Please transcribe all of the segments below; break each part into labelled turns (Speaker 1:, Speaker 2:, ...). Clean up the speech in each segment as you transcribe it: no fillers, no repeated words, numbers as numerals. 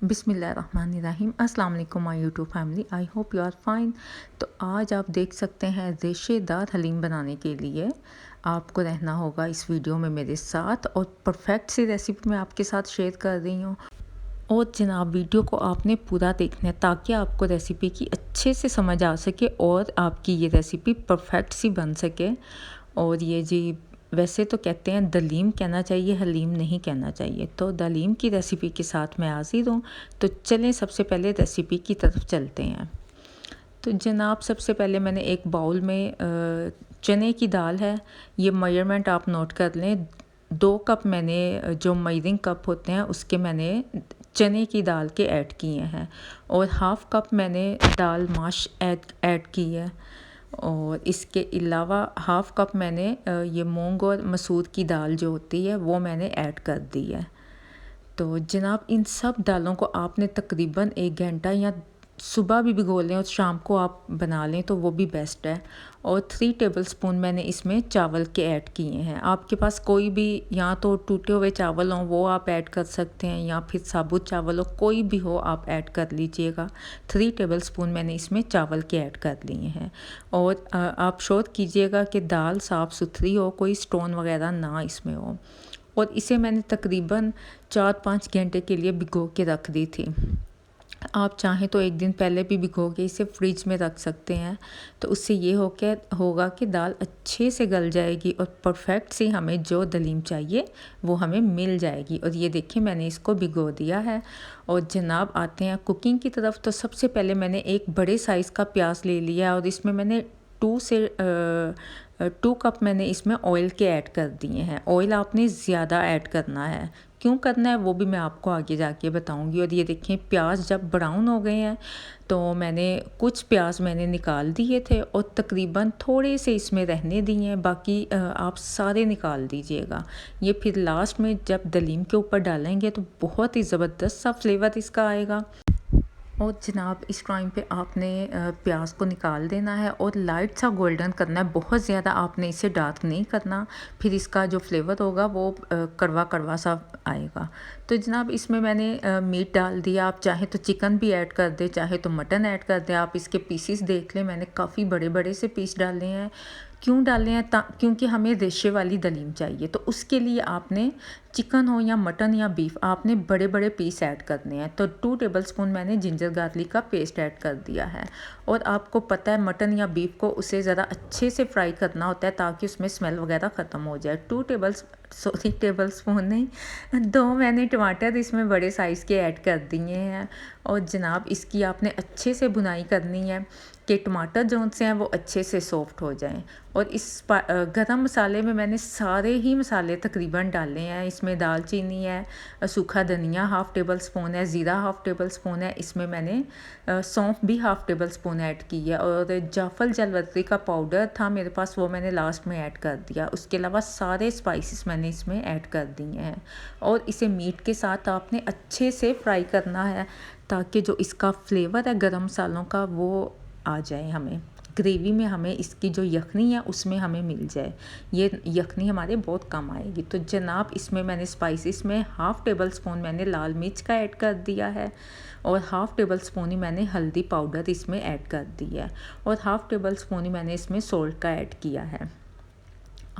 Speaker 1: बिस्मिल्लाहिर्रहमानिर्रहीम। अस्सलाम वालेकुम my YouTube family, I hope you are fine. तो आज आप देख सकते हैं रेशेदार हलीम बनाने के लिए आपको रहना होगा इस वीडियो में मेरे साथ, और परफेक्ट सी रेसिपी मैं आपके साथ शेयर कर रही हूँ। और जनाब वीडियो को आपने पूरा देखना है ताकि आपको रेसिपी की अच्छे से समझ आ सके और आपकी ये रेसिपी परफेक्ट सी बन सके। और ये जी वैसे तो कहते हैं दलीम कहना चाहिए, हलीम नहीं कहना चाहिए। तो दलीम की रेसिपी के साथ मैं हाजिर हूँ। तो चलें सबसे पहले रेसिपी की तरफ चलते हैं। तो जनाब सबसे पहले मैंने एक बाउल में चने की दाल है, ये मेजरमेंट आप नोट कर लें। 2 कप मैंने जो मेजरिंग कप होते हैं उसके मैंने चने की दाल के ऐड किए हैं, और हाफ़ कप मैंने दाल माश ऐड की है, और इसके अलावा हाफ़ कप मैंने ये मूंग और मसूर की दाल जो होती है वो मैंने ऐड कर दी है। तो जनाब इन सब दालों को आपने तकरीबन 1 घंटा या सुबह भी भिगो लें और शाम को आप बना लें तो वो भी बेस्ट है। और 3 टेबलस्पून मैंने इसमें चावल के ऐड किए हैं। आपके पास कोई भी या तो टूटे हुए चावल हों वो आप ऐड कर सकते हैं, या फिर साबुत चावल हो, कोई भी हो आप ऐड कर लीजिएगा। 3 टेबलस्पून मैंने इसमें चावल के ऐड कर लिए हैं। और आप श्योर कीजिएगा कि दाल साफ़ सुथरी हो, कोई स्टोन वगैरह ना इसमें हो। और इसे मैंने तकरीबन 4-5 घंटे के लिए भिगो के रख दी थी। आप चाहें तो 1 दिन पहले भी भिगो के इसे फ्रिज में रख सकते हैं। तो उससे ये होगा कि दाल अच्छे से गल जाएगी और परफेक्ट सी हमें जो दलीम चाहिए वो हमें मिल जाएगी। और ये देखिए मैंने इसको भिगो दिया है। और जनाब आते हैं कुकिंग की तरफ। तो सबसे पहले मैंने एक बड़े साइज़ का प्याज ले लिया, और इसमें मैंने 2 कप मैंने इसमें ऑयल के ऐड कर दिए हैं। ऑयल आपने ज़्यादा ऐड करना है, क्यों करना है वो भी मैं आपको आगे जाके बताऊंगी। और ये देखें प्याज जब ब्राउन हो गए हैं तो मैंने कुछ प्याज मैंने निकाल दिए थे और तकरीबन थोड़े से इसमें रहने दिए हैं, बाकी आप सारे निकाल दीजिएगा। ये फिर लास्ट में जब दलीम के ऊपर डालेंगे तो बहुत ही ज़बरदस्त सा फ्लेवर इसका आएगा। और जनाब इस टाइम पे आपने प्याज को निकाल देना है और लाइट सा गोल्डन करना है, बहुत ज़्यादा आपने इसे डार्क नहीं करना, फिर इसका जो फ्लेवर होगा वो कड़वा कड़वा सा आएगा। तो जनाब इसमें मैंने मीट डाल दिया। आप चाहे तो चिकन भी ऐड कर दे, चाहे तो मटन ऐड कर दे। आप इसके पीसीस देख लें, मैंने काफ़ी बड़े बड़े से पीस डाले हैं। क्यों डाले हैं? क्योंकि हमें रेशे वाली दलीम चाहिए, तो उसके लिए आपने चिकन हो या मटन या बीफ आपने बड़े बड़े पीस ऐड करने हैं। तो 2 टेबलस्पून मैंने जिंजर गार्लिक का पेस्ट ऐड कर दिया है। और आपको पता है मटन या बीफ को उसे ज़रा अच्छे से फ्राई करना होता है ताकि उसमें स्मेल वगैरह ख़त्म हो जाए। 2 टेबलस्पून नहीं, 2 मैंने टमाटर इसमें बड़े साइज़ के ऐड कर दिए हैं। और जनाब इसकी आपने अच्छे से भुनाई करनी है कि टमाटर जो से हैं वो अच्छे से सॉफ्ट हो जाएं। और इस गरम मसाले में मैंने सारे ही मसाले तकरीबन डाले हैं। इसमें दालचीनी है, सूखा धनिया हाफ़ टेबल स्पून है, ज़ीरा हाफ़ टेबल स्पून है, इसमें मैंने सौंफ भी हाफ़ टेबल स्पून ऐड की है। और जाफल जलवत्री का पाउडर था मेरे पास, वो मैंने लास्ट में ऐड कर दिया। उसके अलावा सारे स्पाइसेस मैंने इसमें ऐड कर दिए हैं। और इसे मीट के साथ आपने अच्छे से फ्राई करना है ताकि जो इसका फ्लेवर है गरम मसालों का वो आ जाए, हमें ग्रेवी में हमें इसकी जो यखनी है उसमें हमें मिल जाए। ये यखनी हमारे बहुत कम आएगी। तो जनाब इसमें मैंने स्पाइसेस में हाफ़ टेबल स्पून मैंने लाल मिर्च का ऐड कर दिया है, और हाफ़ टेबल स्पून ही मैंने हल्दी पाउडर इसमें ऐड कर दिया है, और हाफ़ टेबल स्पून ही मैंने इसमें सॉल्ट का ऐड किया है।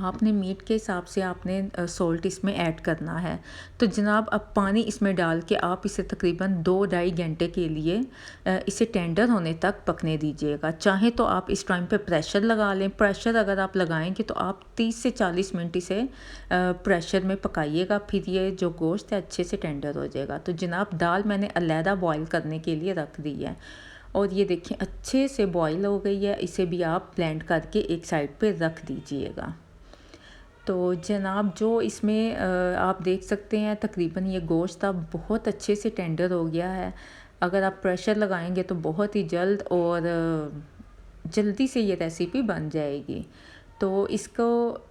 Speaker 1: आपने मीट के हिसाब से आपने सॉल्ट इसमें ऐड करना है। तो जनाब अब पानी इसमें डाल के आप इसे तकरीबन 2-2.5 घंटे के लिए इसे टेंडर होने तक पकने दीजिएगा। चाहे तो आप इस टाइम पे प्रेशर लगा लें। प्रेशर अगर आप लगाएंगे तो आप 30 से 40 मिनट इसे प्रेशर में पकाइएगा, फिर ये जो गोश्त है अच्छे से टेंडर हो जाएगा। तो जनाब दाल मैंने अलहदा बॉयल करने के लिए रख दी है, और ये देखें अच्छे से बॉयल हो गई है। इसे भी आप ब्लेंड करके एक साइड पे रख दीजिएगा। तो जनाब जो इसमें आप देख सकते हैं तकरीबन ये गोश्त अब बहुत अच्छे से टेंडर हो गया है। अगर आप प्रेशर लगाएंगे तो बहुत ही जल्द और जल्दी से ये रेसिपी बन जाएगी। तो इसको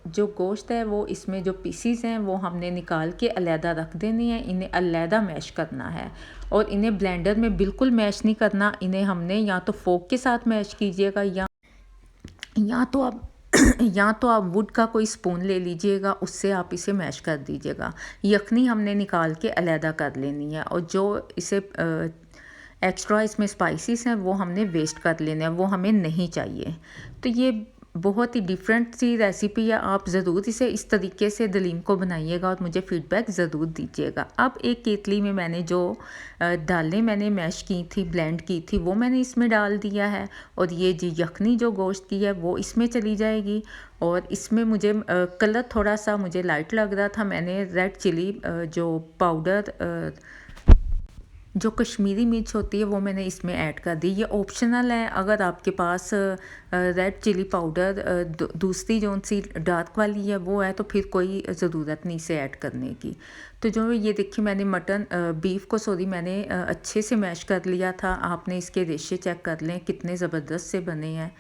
Speaker 1: जो गोश्त है वो इसमें जो पीसीज हैं वो हमने निकाल के अलहदा रख देनी है। इन्हें अलहदा मैश करना है, और इन्हें ब्लेंडर में बिल्कुल मैश नहीं करना। इन्हें हमने या तो फोक के साथ मैश कीजिएगा, या तो आप या तो आप वुड का कोई स्पून ले लीजिएगा, उससे आप इसे मैश कर दीजिएगा। यखनी हमने निकाल के अलहदा कर लेनी है, और जो इसे एक्स्ट्रा इसमें स्पाइसेस हैं वो हमने वेस्ट कर लेने हैं, वो हमें नहीं चाहिए। तो ये बहुत ही डिफरेंट सी रेसिपी है, आप ज़रूर इसे इस तरीके से दलीम को बनाइएगा और मुझे फ़ीडबैक ज़रूर दीजिएगा। अब एक केतली में मैंने जो दालें मैंने मैश की थी, ब्लेंड की थी, वो मैंने इसमें डाल दिया है, और ये जी यखनी जो गोश्त की है वो इसमें चली जाएगी। और इसमें मुझे कलर थोड़ा सा मुझे लाइट लग रहा था, मैंने रेड चिली जो पाउडर जो कश्मीरी मिर्च होती है वो मैंने इसमें ऐड कर दी। ये ऑप्शनल है, अगर आपके पास रेड चिली पाउडर दूसरी जो सी डार्क वाली है वो है तो फिर कोई ज़रूरत नहीं इसे ऐड करने की। तो जो ये देखिए मैंने बीफ को मैंने अच्छे से मैश कर लिया था। आपने इसके रेशे चेक कर लें कितने ज़बरदस्त से बने हैं,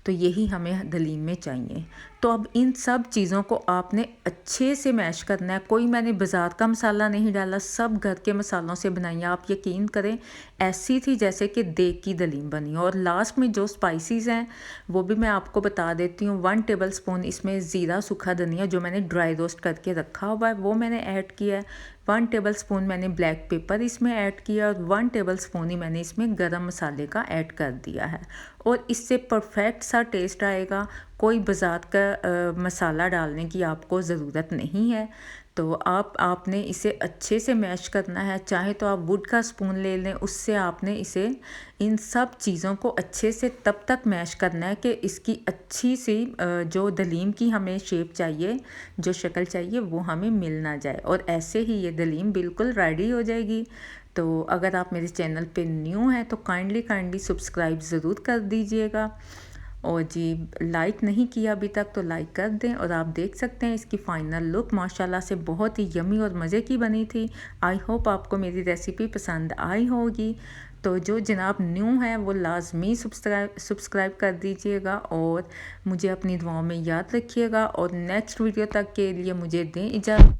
Speaker 1: तो यही हमें दलीम में चाहिए। तो अब इन सब चीज़ों को आपने अच्छे से मैश करना है। कोई मैंने बाज़ार का मसाला नहीं डाला, सब घर के मसालों से बनाई है। आप यकीन करें ऐसी थी जैसे कि देग की दलीम बनी हो। और लास्ट में जो स्पाइसेस हैं वो भी मैं आपको बता देती हूँ। 1 टेबल स्पून इसमें ज़ीरा सूखा धनिया जो मैंने ड्राई रोस्ट करके रखा हुआ है वो मैंने ऐड किया है। 1 टेबल स्पून मैंने ब्लैक पेपर इसमें ऐड किया, और 1 टेबल स्पून ही मैंने इसमें गरम मसाले का ऐड कर दिया है। और इससे परफेक्ट सा टेस्ट आएगा। कोई बाज़ार का मसाला डालने की आपको ज़रूरत नहीं है। तो आपने इसे अच्छे से मैश करना है। चाहे तो आप वुड का स्पून ले लें, उससे आपने इसे इन सब चीज़ों को अच्छे से तब तक मैश करना है कि इसकी अच्छी सी जो दलीम की हमें शेप चाहिए, जो शक्ल चाहिए वो हमें मिल ना जाए। और ऐसे ही ये दलीम बिल्कुल रेडी हो जाएगी। तो अगर आप मेरे चैनल पे न्यू हैं तो काइंडली सब्सक्राइब ज़रूर कर दीजिएगा। और जी लाइक नहीं किया अभी तक तो लाइक कर दें। और आप देख सकते हैं इसकी फ़ाइनल लुक माशाल्लाह से बहुत ही यमी और मज़े की बनी थी। आई होप आपको मेरी रेसिपी पसंद आई होगी। तो जो जनाब न्यू है वो लाजमी सब्सक्राइब कर दीजिएगा, और मुझे अपनी दुआओं में याद रखिएगा। और नेक्स्ट वीडियो तक के लिए मुझे दें इजाज़त।